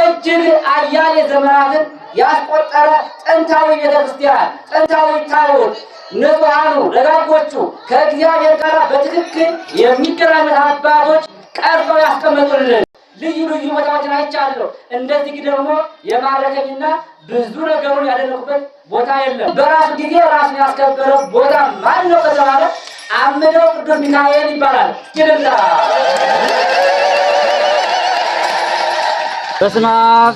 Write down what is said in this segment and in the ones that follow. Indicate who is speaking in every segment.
Speaker 1: እጅግ አያሌ ዘመናትን ያስቆጠረ ጥንታዊ ቤተክርስቲያን፣ ጥንታዊ ታቦት ንጹሐኑ ደጋጎቹ ከእግዚአብሔር ጋር በትክክል የሚገናኙት አባቶች ቀርጸው ያስቀመጡልን ልዩ ልዩ ቦታዎችን አይቻለሁ። እንደዚህ ደግሞ የማረከኝና ብዙ ነገሩን ያደረኩበት ቦታ የለም። በራሱ ጊዜ ራሱን ያስከበረ ቦታ ማን ነው ከተባለ አምደው ቅዱስ ሚካኤል ይባላል። ይደላ
Speaker 2: በስመ አብ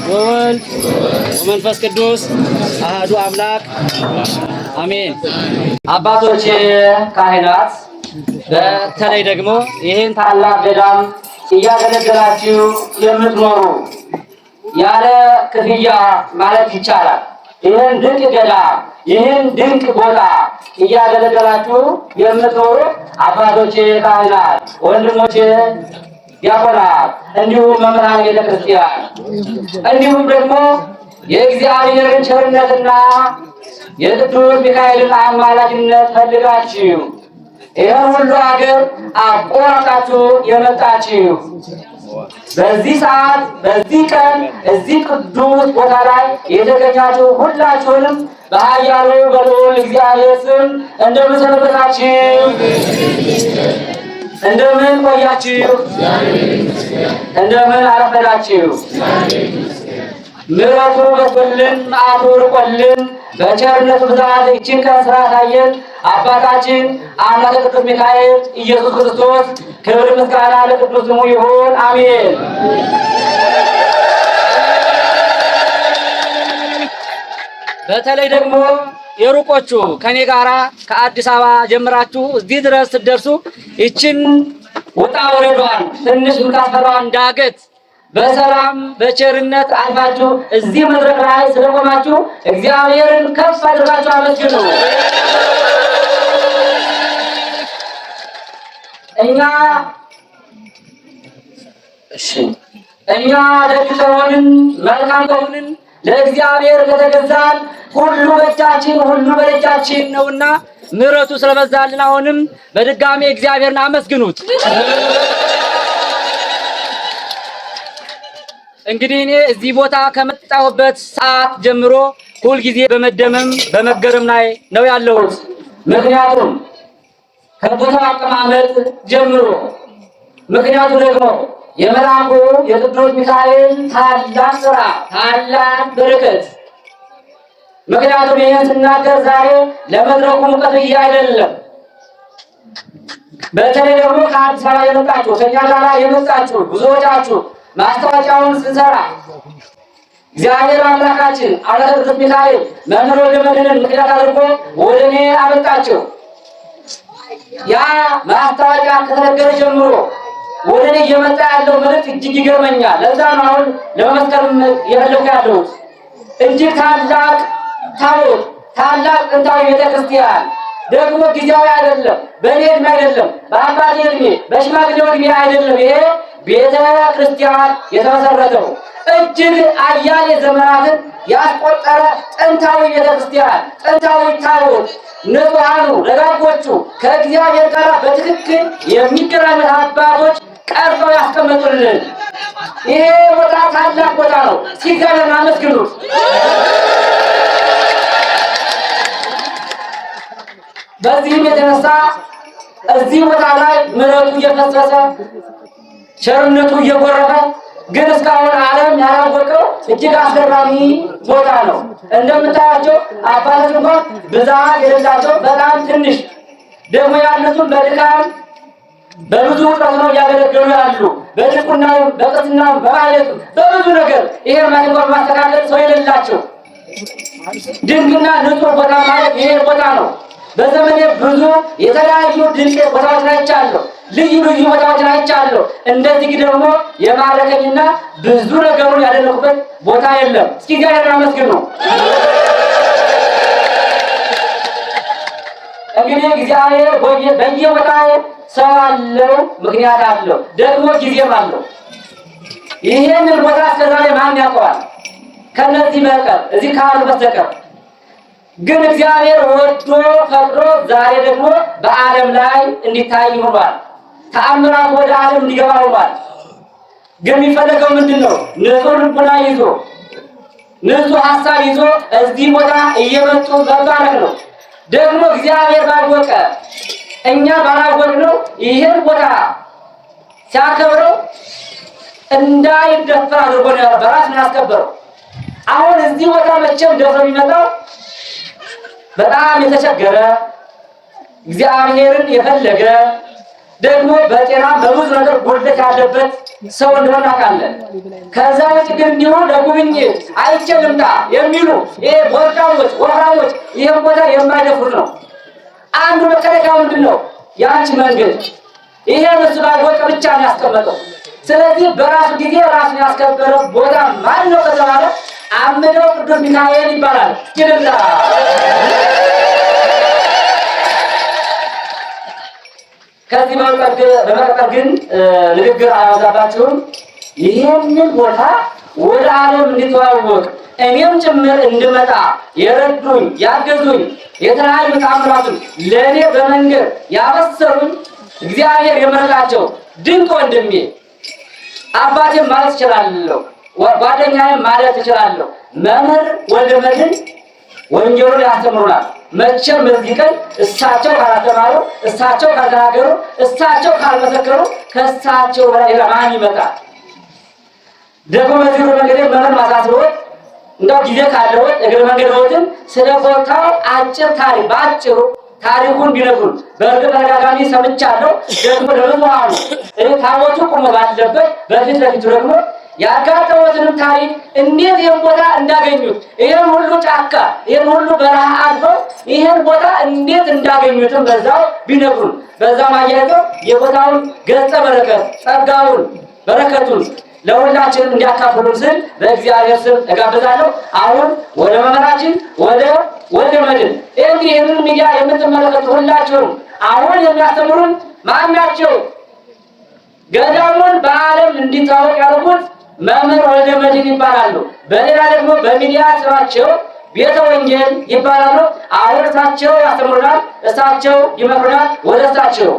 Speaker 2: ወወልድ ወመንፈስ ቅዱስ አሐዱ አምላክ አሜን። አባቶች ካህናት፣ በተለይ ደግሞ ይህን ታላቅ ገዳም እያገለገላችሁ የምትኖሩ ያለ ክፍያ ማለት ይቻላል ይህን ድንቅ ገዳም ይህን ድንቅ ቦታ እያገለገላችሁ የምትኖሩ አባቶች ካህናት፣ ወንድሞች ዲያቆናት፣ እንዲሁም መምህራን ቤተክርስቲያን፣ እንዲሁም ደግሞ የእግዚአብሔርን ቸርነትና የቅዱስ ሚካኤልን አማላጅነት ፈልጋችሁ ይህን ሁሉ ሀገር አቆራጣችሁ የመጣችሁ በዚህ ሰዓት በዚህ ቀን እዚህ ቅዱስ ቦታ ላይ የተገኛችሁ ሁላችሁንም በኃያሉ በልዑል እግዚአብሔር ስም እንደምን ሰነበታችሁ? እንደምን ቆያችሁ? እንደምን አረፈዳችሁ? ምሕረቱ በዝቶልን መዓቱ ርቆልን በቸርነቱ ብዛት ይህችን ቀን ስላሳየን አባታችን አምላከ ቅዱስ ሚካኤል ኢየሱስ ክርስቶስ ክብር ምስጋና ለቅዱስ ስሙ ይሁን፣ አሜን። በተለይ ደግሞ የሩቆቹ ከኔ ጋራ ከአዲስ አበባ ጀምራችሁ እዚህ ድረስ ስትደርሱ ይችን ውጣ ወረዷን ትንሽ ምታፈራዋን ዳገት በሰላም በቸርነት አልፋችሁ እዚህ መድረክ ላይ ስለቆማችሁ እግዚአብሔርን ከፍ አድርጋችሁ አመስግኑ። እኛ ደግ ከሆንን መልካም ከሆንን ለእግዚአብሔር ከተገዛን ሁሉ በእጃችን ሁሉ በደጃችን ነውና ምሕረቱ ስለበዛልን አሁንም በድጋሚ እግዚአብሔርን አመስግኑት። እንግዲህ እኔ እዚህ ቦታ ከመጣሁበት ሰዓት ጀምሮ ሁልጊዜ በመደመም በመገረም ላይ ነው ያለሁት። ምክንያቱም ከቦታው አቀማመጥ ጀምሮ ምክንያቱ ደግሞ የመልአኩ የቅዱስ ሚካኤል ታላቅ ስራ ታላቅ በረከት። ምክንያቱም ይህን ስናገር ዛሬ ለመድረኩ ሙቀት ብዬ አይደለም። በተለይ ደግሞ ከአዲስ አበባ የመጣችሁ ከኛ ጋር የመጣችሁ ብዙዎቻችሁ ማስታወቂያውን ስንሰራ እግዚአብሔር አምላካችን አምላከ ቅዱስ ሚካኤል መምህር ወልደመድኅንን ምክንያት አድርጎ ወደ እኔ አመጣቸው። ያ ማስታወቂያ ከተነገረ ጀምሮ ወደ እኔ እየመጣ ያለው መልእክት እጅግ ይገርመኛል። ለዛ ነው አሁን ለመመስከርም የፈለኩ ያለሁት። እጅግ ታላቅ ታቦት ታላቅ ጥንታዊ ቤተክርስቲያን ደግሞ ጊዜያዊ አይደለም፣ በእኔ ዕድሜ አይደለም፣ በአባቴ ዕድሜ በሽማግሌው ዕድሜ አይደለም። ይሄ ቤተ ክርስቲያን የተመሰረተው እጅግ አያሌ ዘመናትን ያስቆጠረ ጥንታዊ ቤተክርስቲያን፣ ጥንታዊ ታቦት ንጹሐኑ ደጋጎቹ ከእግዚአብሔር ጋር በትክክል የሚገናኙት አባቶች ቀርጸው ያስቀመጡልን ይሄ ቦታ ታላቅ ቦታ ነው። እግዚአብሔርን አመስግኑት። በዚህም የተነሳ እዚህ ቦታ ላይ ምሕረቱ እየፈሰሰ ቸርነቱ እየጎረፈ ግን እስካሁን ዓለም ያላወቀው እጅግ አስገራሚ ቦታ ነው። እንደምታያቸው አባቶች እንኳን ብዛት የሌላቸው በጣም ትንሽ ደግሞ ያሉትን በድካም በብዙ እውቀት ነው እያገለገሉ ያሉ በድቁናው በቅስናው በማለቱ በብዙ ነገር ይሄ ማይንቆር ማስተካከል ሰው የሌላቸው ድንቅና ንጹህ ቦታ ማለት ይሄ ቦታ ነው። በዘመኔ ብዙ የተለያዩ ድንቅ ቦታዎች አይቻለሁ፣ ልዩ ልዩ ቦታዎች አይቻለሁ። እንደዚህ ደግሞ የማረከኝና ብዙ ነገሩን ያደረኩበት ቦታ የለም። እስኪ እግዚአብሔርን አመስግኑ። እንግዲህ እግዚአብሔር በየቦታው ሰው አለው፣ ምክንያት አለው፣ ደግሞ ጊዜም አለው። ይሄንን ቦታ እስከዛሬ ማን ያውቀዋል? ከነዚህ በቀር እዚህ ካሉ በስተቀር ግን እግዚአብሔር ወዶ ፈቅዶ ዛሬ ደግሞ በዓለም ላይ እንዲታይ ሆኗል። ተአምራት ወደ ዓለም እንዲገባ ሆኗል። ግን የሚፈለገው ምንድን ነው? ንጹህ ልቡና ይዞ ንጹህ ሀሳብ ይዞ እዚህ ቦታ እየመጡ መባረክ ነው። ደግሞ እግዚአብሔር ባወቀ እኛ ባላወቅነው ይህን ቦታ ሲያከብረው እንዳይደፈር አድርጎ ነው በራስ ነው ያስከበረው። አሁን እዚህ ቦታ መቼም ደፍሮ የሚመጣው በጣም የተቸገረ እግዚአብሔርን የፈለገ ደግሞ በጤና በብዙ ነገር ጉድለት ያለበት ሰው እንደሆነ አውቃለን። ከዛ ውጭ ግን እንዲሁ ለጉብኝት አይቼ ልምጣ የሚሉ ይሄ ቦርዳሞች ወፍራሞች ይህን ቦታ የማይደፍሩ ነው። አንዱ መከለከያው ምንድን ነው? ያንቺ መንገድ ይሄ እሱ ባወቀ ብቻ ነው ያስቀመጠው። ስለዚህ በራሱ ጊዜ ራሱን ያስከበረው ቦታ ማን ነው ከተባለ አምደው ቅዱስ ሚካኤል ይባላል። ይልምጣ ከዚህ በመቀጠል ግን ንግግር አያወዛባችሁም። ይህንን ቦታ ወደ ዓለም እንዲተዋወቅ እኔም ጭምር እንድመጣ የረዱኝ ያገዙኝ የተለያዩ ተአምራቱን ለእኔ በመንገድ ያበሰሩኝ እግዚአብሔር የመረጣቸው ድንቅ ወንድሜ አባቴም ማለት እችላለሁ፣ ጓደኛዬም ማለት እችላለሁ። መምህር ወልደመድኅን ወንጌሉን ያስተምሩናል። መቼም በዚህ ቀን እሳቸው ካላስተማሩ፣ እሳቸው ካልተናገሩ፣ እሳቸው ካልመሰከሩ ከእሳቸው በላይ ማን ይመጣል? ደግሞ በዚህ መንገድ መምህር ማሳስቦት እንደው ጊዜ ካለዎት እግረ መንገድዎትን ስለ ቦታው አጭር ታሪክ በአጭሩ ታሪኩን ቢነግሩን። በእርግጥ ተደጋጋሚ ሰምቻለሁ። ደግሞ ለብዙሃኑ ታቦቱ ቆሞ ባለበት በፊት ለፊቱ ደግሞ ያጋጠመውትንም ታሪክ እንዴት ይህን ቦታ እንዳገኙት ይህን ሁሉ ጫካ ይህን ሁሉ በረሃ አልፈው ይህን ቦታ እንዴት እንዳገኙትም በዛው ቢነግሩን። በዛው ማያይዘው የቦታውን ገጸ በረከት ጸጋውን በረከቱን ለሁላችንም እንዲያካፍሉን ስል በእግዚአብሔር ስም እጋብዛለሁ። አሁን ወደ መምህራችን ወደ ወልደመድኅን እንግዲህ ይህንን ሚዲያ የምትመለከቱ ሁላችሁም አሁን የሚያስተምሩን ማን ናቸው? ገዳሙን በዓለም እንዲታወቅ ያደረጉት መምህር ወልደመድኅን ይባላሉ። በሌላ ደግሞ በሚዲያ ስራቸው ቤተ ወንጌል ይባላሉ። አሁን እሳቸው ያስተምሩናል፣ እሳቸው ይመክሩናል። ወደ እሳቸው